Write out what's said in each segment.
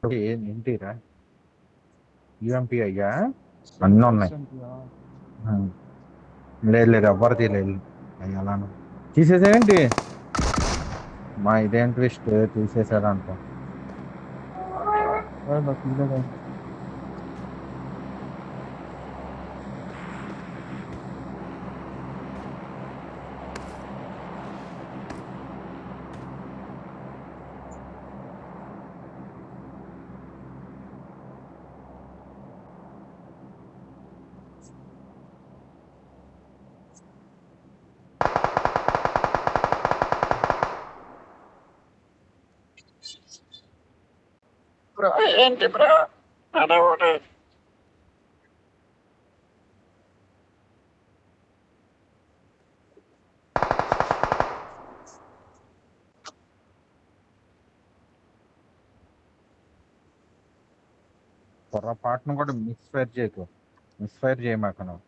ఏంటిరా యూఎంపీ అయ్యా అన్నీ ఉన్నాయి. లేదు లేదు ఎవ్వరు తీయలేదు అయ్యాలను తీసేసేయండి. మా ఇదేం ట్విస్ట్ తీసేసారంట. బ్రో ఏంటి బ్రో అడవుడు పొరపాటును కూడా మిస్ఫైర్ చేయకు. మిస్ఫైర్ చేయమాక నువ్వు.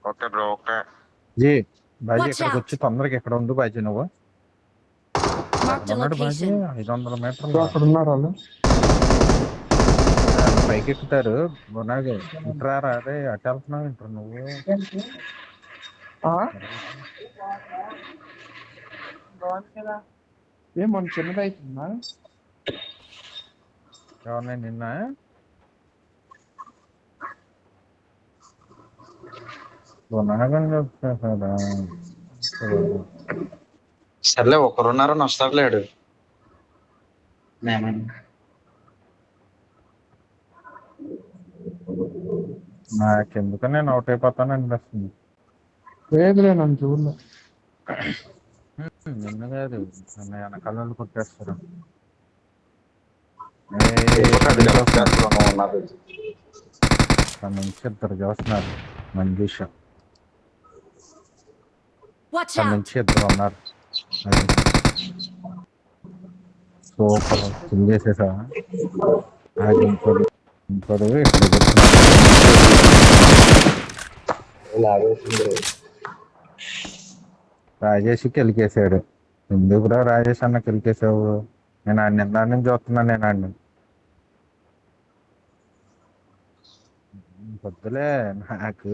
ఓకే బ్రో ఓకే జీ బాజీ Watch ఇక్కడికి out. వచ్చి తొందరగా ఇక్కడ ఉండు బాజీ. నువ్వు Marked a ఉన్నాడు బాజీ. location. 500 మీటర్లు అక్కడ ఉన్నారు వాళ్ళు. పైకి ఎక్కుతారు. గుణాగా ఇంట్రారా అదే అటు వెళ్తున్నావు ఇంటర్ నువ్వు. ఏం మన చిన్నది అవుతుందా? ఎవరిని నిన్న గుణాగం చెప్తారా? సర్లే ఒకరున్నారు నష్టలేడు నాకెందుకు నేను అవుట్ అయిపోతాను అనిపిస్తుంది. లేదులే నన్ను చూడలే. నిన్న కాదు నిన్న వెనకాల కొట్టేస్తారు. నుంచి ఇద్దరు చూస్తున్నారు. మంజీష Watch అక్కడ out. నుంచి ఇద్దరు ఉన్నారు. సూపర్ ఫుల్ చేసేసా. ఇంకోడు ఇంకోడు ఇక్కడ రాజేష్ కెలికేసాడు. ఎందుకురా రాజేష్ అన్న కెలికేసావు? నేను ఆయన నిన్న నుంచి చూస్తున్నాను. నేను ఆయన పొద్దులే నాకు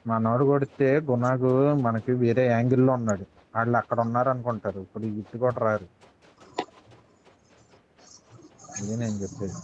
మనోడు కొడితే గుణాగు మనకి వేరే యాంగిల్లో ఉన్నాడు. వాళ్ళు అక్కడ ఉన్నారు అనుకుంటారు. ఇప్పుడు ఇటు కూడా రారు. ఇది నేను చెప్పేది.